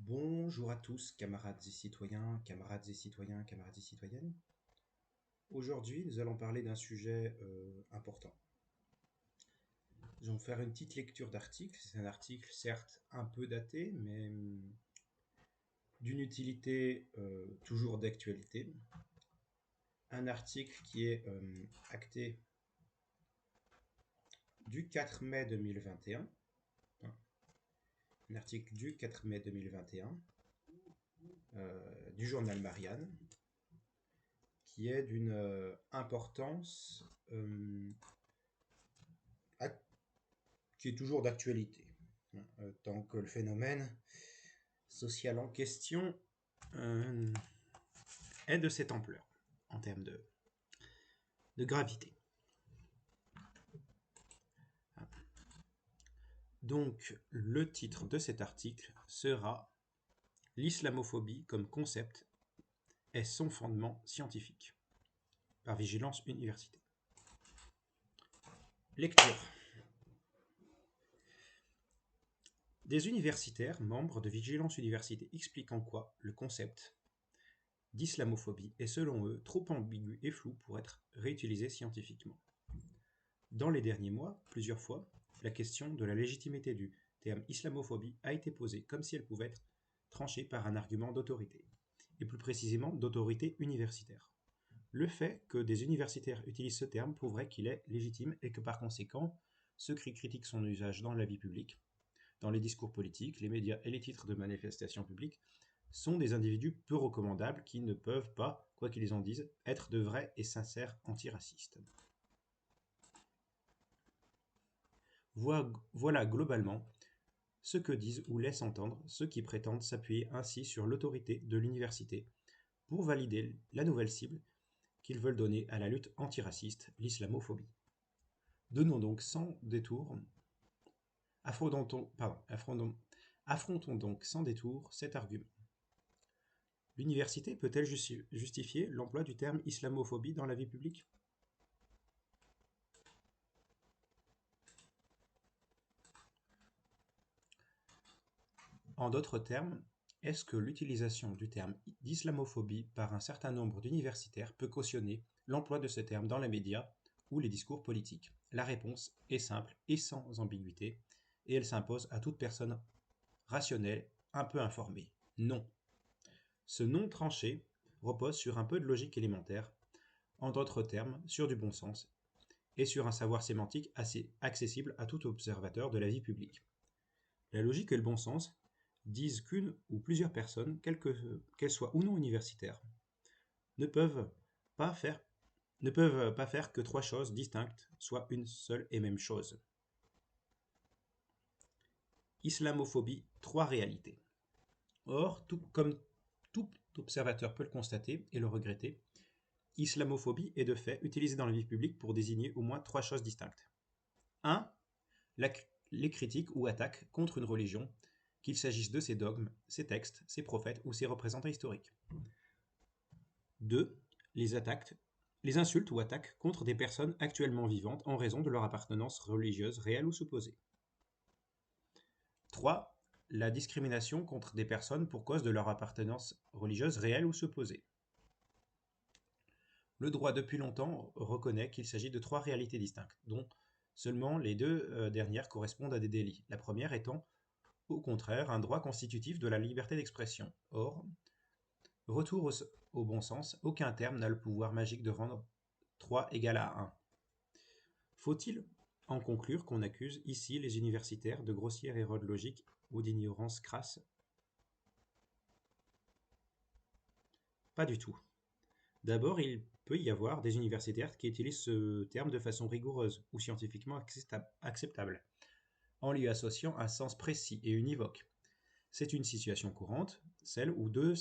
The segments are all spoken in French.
Bonjour à tous, camarades et citoyens, camarades et citoyens, camarades et citoyennes. Aujourd'hui, nous allons parler d'un sujet important. Nous allons faire une petite lecture d'article. C'est un article certes un peu daté, mais d'une utilité toujours d'actualité. Un article qui est acté du 4 mai 2021. Un article du 4 mai 2021 du journal Marianne, qui est d'une importance qui est toujours d'actualité, tant que le phénomène social en question est de cette ampleur en termes de gravité. Donc, le titre de cet article sera « L'islamophobie comme concept est son fondement scientifique » par Vigilance Université. Lecture. Des universitaires, membres de Vigilance Université, expliquent en quoi le concept d'islamophobie est selon eux trop ambigu et flou pour être réutilisé scientifiquement. Dans les derniers mois, plusieurs fois, la question de la légitimité du terme islamophobie a été posée comme si elle pouvait être tranchée par un argument d'autorité, et plus précisément d'autorité universitaire. Le fait que des universitaires utilisent ce terme prouverait qu'il est légitime et que par conséquent, ceux qui critiquent son usage dans la vie publique, dans les discours politiques, les médias et les titres de manifestations publiques, sont des individus peu recommandables qui ne peuvent pas, quoi qu'ils en disent, être de vrais et sincères antiracistes. Voilà globalement ce que disent ou laissent entendre ceux qui prétendent s'appuyer ainsi sur l'autorité de l'université pour valider la nouvelle cible qu'ils veulent donner à la lutte antiraciste, l'islamophobie. Affrontons donc sans détour cet argument. L'université peut-elle justifier l'emploi du terme islamophobie dans la vie publique ? En d'autres termes, est-ce que l'utilisation du terme d'islamophobie par un certain nombre d'universitaires peut cautionner l'emploi de ce terme dans les médias ou les discours politiques ? La réponse est simple et sans ambiguïté, et elle s'impose à toute personne rationnelle, un peu informée. Non. Ce non tranché repose sur un peu de logique élémentaire, en d'autres termes, sur du bon sens, et sur un savoir sémantique assez accessible à tout observateur de la vie publique. La logique et le bon sens disent qu'une ou plusieurs personnes, qu'elles soient ou non universitaires, ne peuvent pas faire que trois choses distinctes soient une seule et même chose. Islamophobie, trois réalités. Or, comme tout observateur peut le constater et le regretter, islamophobie est de fait utilisée dans la vie publique pour désigner au moins trois choses distinctes. 1. Les critiques ou attaques contre une religion, qu'il s'agisse de ses dogmes, ses textes, ses prophètes ou ses représentants historiques. 2. Les insultes ou attaques contre des personnes actuellement vivantes en raison de leur appartenance religieuse réelle ou supposée. 3. La discrimination contre des personnes pour cause de leur appartenance religieuse réelle ou supposée. Le droit depuis longtemps reconnaît qu'il s'agit de trois réalités distinctes, dont seulement les deux dernières correspondent à des délits, la première étant au contraire un droit constitutif de la liberté d'expression. Or, retour au bon sens, aucun terme n'a le pouvoir magique de rendre 3 égal à 1. Faut-il en conclure qu'on accuse ici les universitaires de grossière erreur de logique ou d'ignorance crasse ? Pas du tout. D'abord, il peut y avoir des universitaires qui utilisent ce terme de façon rigoureuse ou scientifiquement acceptable, en lui associant un sens précis et univoque. C'est une situation courante, celle où deux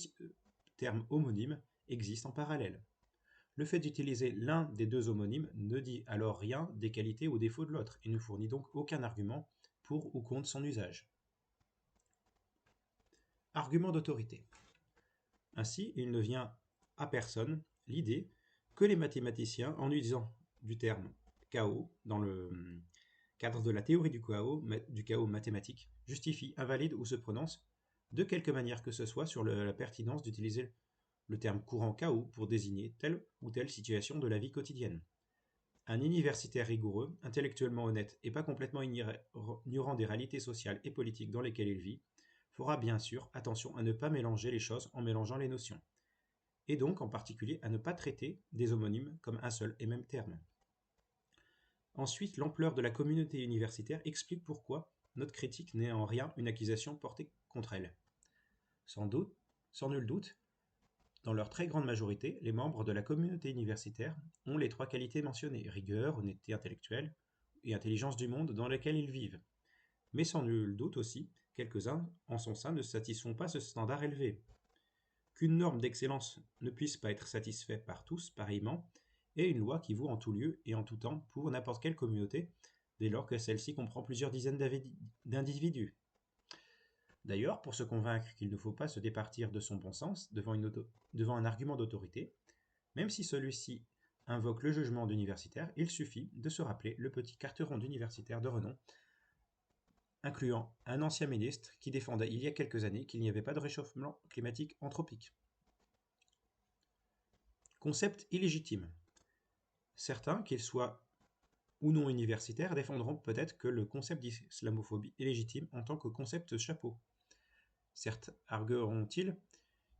termes homonymes existent en parallèle. Le fait d'utiliser l'un des deux homonymes ne dit alors rien des qualités ou défauts de l'autre et ne fournit donc aucun argument pour ou contre son usage. Argument d'autorité. Ainsi, il ne vient à personne l'idée que les mathématiciens, en utilisant du terme chaos dans le cadre de la théorie du chaos mathématique, justifient, invalident ou se prononcent de quelque manière que ce soit, sur la pertinence d'utiliser le terme courant chaos pour désigner telle ou telle situation de la vie quotidienne. Un universitaire rigoureux, intellectuellement honnête et pas complètement ignorant des réalités sociales et politiques dans lesquelles il vit, fera bien sûr attention à ne pas mélanger les choses en mélangeant les notions, et donc en particulier à ne pas traiter des homonymes comme un seul et même terme. Ensuite, l'ampleur de la communauté universitaire explique pourquoi notre critique n'est en rien une accusation portée contre elle. Sans nul doute, dans leur très grande majorité, les membres de la communauté universitaire ont les trois qualités mentionnées: rigueur, honnêteté intellectuelle et intelligence du monde dans lequel ils vivent. Mais sans nul doute aussi, quelques-uns en son sein ne satisfont pas ce standard élevé. Qu'une norme d'excellence ne puisse pas être satisfaite par tous pareillement est une loi qui vaut en tout lieu et en tout temps pour n'importe quelle communauté, dès lors que celle-ci comprend plusieurs dizaines d'individus. D'ailleurs, pour se convaincre qu'il ne faut pas se départir de son bon sens devant un argument d'autorité, même si celui-ci invoque le jugement d'universitaire, il suffit de se rappeler le petit carteron d'universitaire de renom, incluant un ancien ministre qui défendait il y a quelques années qu'il n'y avait pas de réchauffement climatique anthropique. Concept illégitime. Certains, qu'ils soient ou non universitaires, défendront peut-être que le concept d'islamophobie est légitime en tant que concept chapeau. Certes, argueront-ils,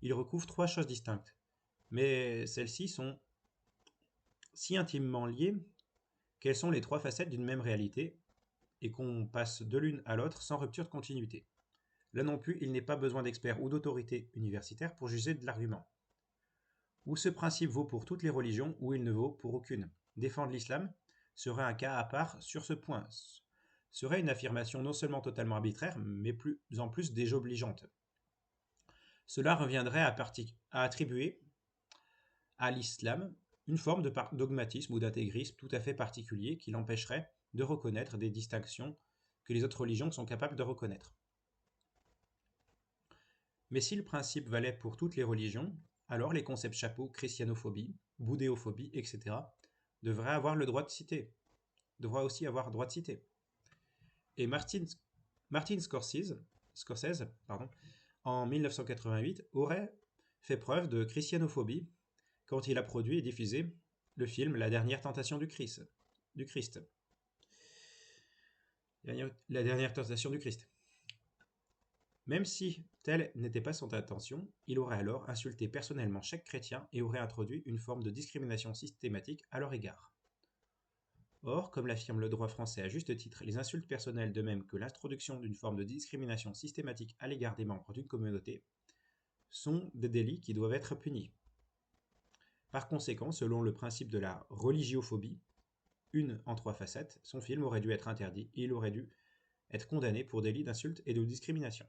il recouvre trois choses distinctes, mais celles-ci sont si intimement liées qu'elles sont les trois facettes d'une même réalité et qu'on passe de l'une à l'autre sans rupture de continuité. Là non plus, il n'est pas besoin d'experts ou d'autorités universitaires pour juger de l'argument. Ou ce principe vaut pour toutes les religions, ou il ne vaut pour aucune. Défendre l'islam serait un cas à part sur ce point, serait une affirmation non seulement totalement arbitraire, mais plus en plus désobligeante. Cela reviendrait à attribuer à l'islam une forme de dogmatisme ou d'intégrisme tout à fait particulier qui l'empêcherait de reconnaître des distinctions que les autres religions sont capables de reconnaître. Mais si le principe valait pour toutes les religions, alors les concepts chapeaux, christianophobie, bouddhéophobie, etc. devraient aussi avoir droit de citer. Et Martin Scorsese, en 1988, aurait fait preuve de christianophobie quand il a produit et diffusé le film La dernière tentation du Christ. La dernière tentation du Christ. Même si telle n'était pas son intention, il aurait alors insulté personnellement chaque chrétien et aurait introduit une forme de discrimination systématique à leur égard. Or, comme l'affirme le droit français à juste titre, les insultes personnelles, de même que l'introduction d'une forme de discrimination systématique à l'égard des membres d'une communauté, sont des délits qui doivent être punis. Par conséquent, selon le principe de la religiophobie, une en trois facettes, son film aurait dû être interdit et il aurait dû être condamné pour délit d'insulte et de discrimination.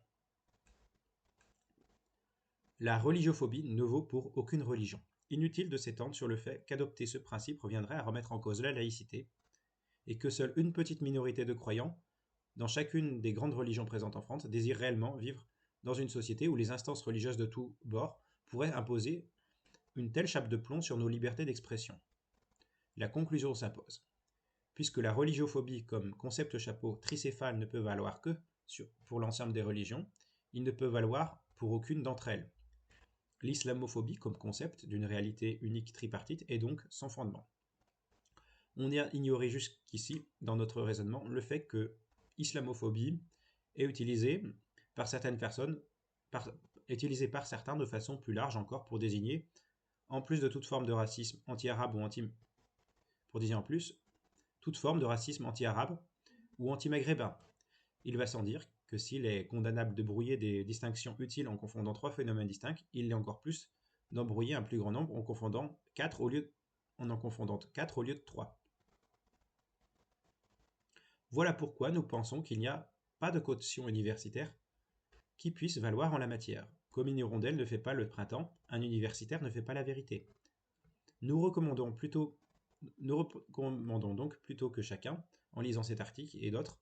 La religiophobie ne vaut pour aucune religion. Inutile de s'étendre sur le fait qu'adopter ce principe reviendrait à remettre en cause la laïcité, et que seule une petite minorité de croyants, dans chacune des grandes religions présentes en France, désire réellement vivre dans une société où les instances religieuses de tous bords pourraient imposer une telle chape de plomb sur nos libertés d'expression. La conclusion s'impose. Puisque la religiophobie comme concept chapeau tricéphale ne peut valoir que pour l'ensemble des religions, il ne peut valoir pour aucune d'entre elles. L'islamophobie comme concept d'une réalité unique tripartite est donc sans fondement. On a ignoré jusqu'ici, dans notre raisonnement, le fait que islamophobie est utilisée par certaines personnes, utilisée par certains de façon plus large encore pour désigner, en plus de toute forme de racisme anti-arabe ou pour désigner en plus, toute forme de racisme anti-arabe ou anti-maghrébin. Il va sans dire que s'il est condamnable de brouiller des distinctions utiles en confondant trois phénomènes distincts, il l'est encore plus d'embrouiller un plus grand nombre en en confondant 4 au lieu de 3. Voilà pourquoi nous pensons qu'il n'y a pas de caution universitaire qui puisse valoir en la matière. Comme une hirondelle ne fait pas le printemps, un universitaire ne fait pas la vérité. Nous recommandons donc plutôt que chacun, en lisant cet article et d'autres,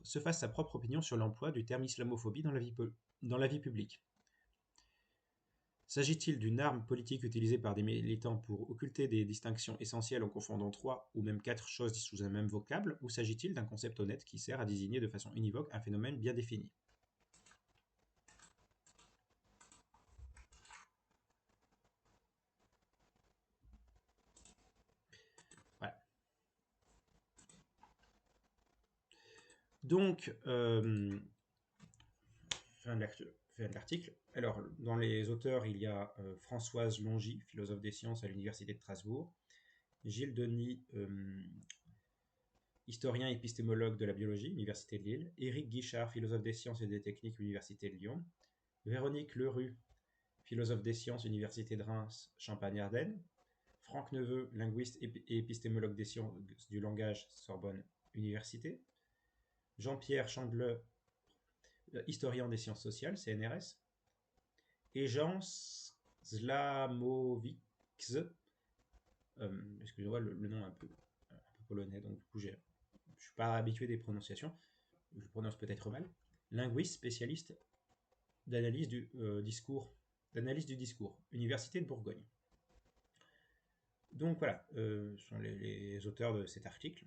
se fasse sa propre opinion sur l'emploi du terme islamophobie dans la vie publique. S'agit-il d'une arme politique utilisée par des militants pour occulter des distinctions essentielles en confondant 3 ou même 4 choses sous un même vocable, ou s'agit-il d'un concept honnête qui sert à désigner de façon univoque un phénomène bien défini? Voilà. Donc, fin de l'article. Alors, dans les auteurs, il y a Françoise Longy, philosophe des sciences à l'Université de Strasbourg, Gilles Denis, historien épistémologue de la biologie, Université de Lille, Éric Guichard, philosophe des sciences et des techniques, Université de Lyon, Véronique Lerue, philosophe des sciences, Université de Reims, Champagne-Ardenne, Franck Neveu, linguiste et épistémologue des sciences du langage, Sorbonne Université, Jean-Pierre Chandler, historien des sciences sociales, CNRS, et Jean Slamovics, excusez-moi, le nom est un peu polonais, donc du coup, je ne suis pas habitué des prononciations, je prononce peut-être mal, linguiste spécialiste d'analyse du discours, Université de Bourgogne. Donc voilà, sont les auteurs de cet article.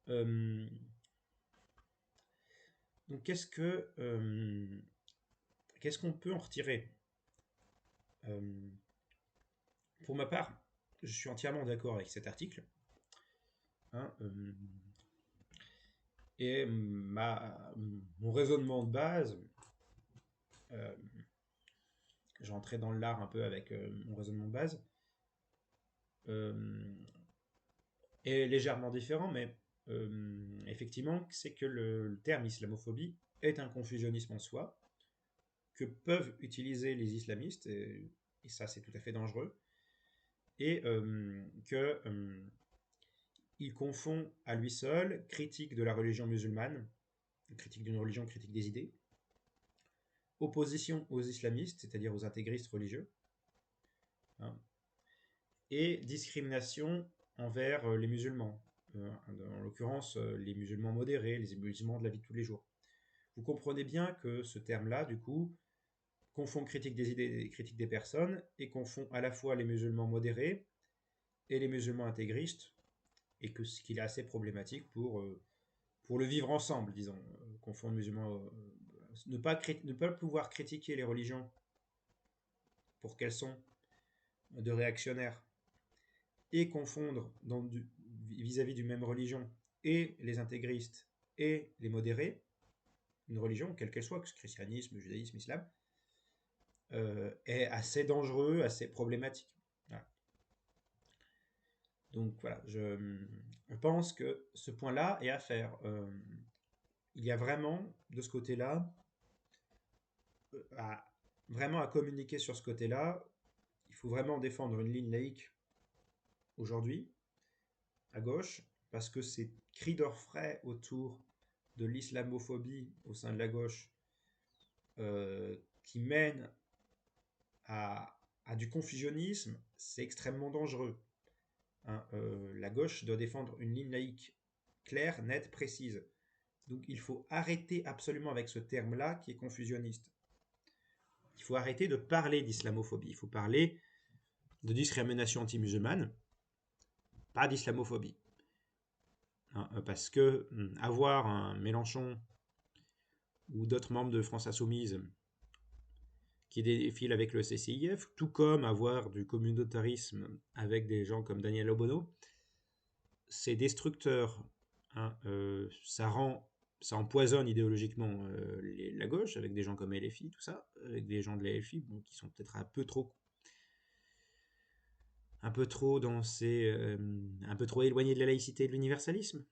Donc qu'est-ce qu'on peut en retirer? Pour ma part, je suis entièrement d'accord avec cet article. Hein, et mon raisonnement de base, j'entrais dans l'art un peu avec mon raisonnement de base, est légèrement différent, mais effectivement, c'est que le terme islamophobie est un confusionnisme en soi, que peuvent utiliser les islamistes, et ça c'est tout à fait dangereux, et que il confond à lui seul critique de la religion musulmane, critique d'une religion, critique des idées, opposition aux islamistes, c'est-à-dire aux intégristes religieux, hein, et discrimination envers les musulmans, en l'occurrence les musulmans modérés, les musulmans de la vie de tous les jours. Vous comprenez bien que ce terme-là, du coup, confond critique des idées et critique des personnes, et confond à la fois les musulmans modérés et les musulmans intégristes, et que ce qu'il est assez problématique pour le vivre ensemble, disons, confondre musulmans, ne pas pouvoir critiquer les religions pour qu'elles sont de réactionnaires, et confondre vis-à-vis d'une même religion et les intégristes et les modérés, une religion, quelle qu'elle soit, que ce christianisme, judaïsme, islam, est assez dangereux, assez problématique. Voilà. Donc voilà, je pense que ce point-là est à faire. Il y a vraiment, de ce côté-là, vraiment à communiquer sur ce côté-là. Il faut vraiment défendre une ligne laïque aujourd'hui, à gauche, parce que ces cris d'orfraie autour de l'islamophobie au sein de la gauche qui mènent à du confusionnisme, c'est extrêmement dangereux. Hein, la gauche doit défendre une ligne laïque claire, nette, précise. Donc il faut arrêter absolument avec ce terme-là qui est confusionniste. Il faut arrêter de parler d'islamophobie. Il faut parler de discrimination anti-musulmane, pas d'islamophobie. Hein, parce que avoir un Mélenchon ou d'autres membres de France Insoumise qui défilent avec le CCIF, tout comme avoir du communautarisme avec des gens comme Daniel Obono, c'est destructeur. Hein, ça empoisonne idéologiquement la gauche, avec des gens comme LFI, tout ça, avec des gens de la LFI qui sont peut-être un peu trop un peu trop éloignés de la laïcité et de l'universalisme.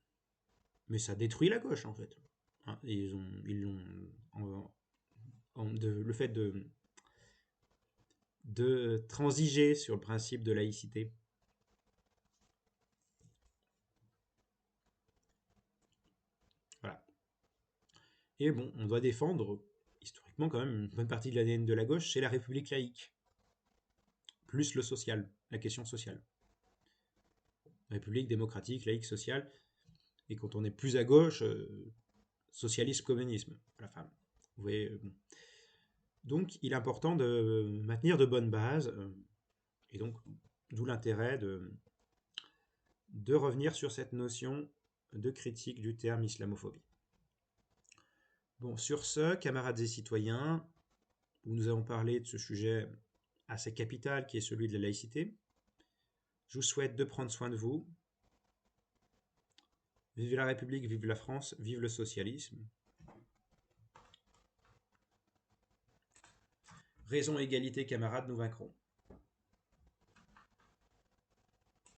Mais ça détruit la gauche en fait. Hein, le fait de transiger sur le principe de laïcité. Voilà. Et bon, on doit défendre historiquement quand même une bonne partie de l'ADN de la gauche, c'est la République laïque. Plus le social, la question sociale. République démocratique, laïque, sociale. Et quand on est plus à gauche, socialisme, communisme. La femme. Vous voyez, bon. Donc, il est important de maintenir de bonnes bases, et donc, d'où l'intérêt de revenir sur cette notion de critique du terme islamophobie. Bon, sur ce, camarades et citoyens, où nous avons parlé de ce sujet assez capital qui est celui de la laïcité, je vous souhaite de prendre soin de vous. Vive la République, vive la France, vive le socialisme. Raison et égalité, camarades, nous vaincrons.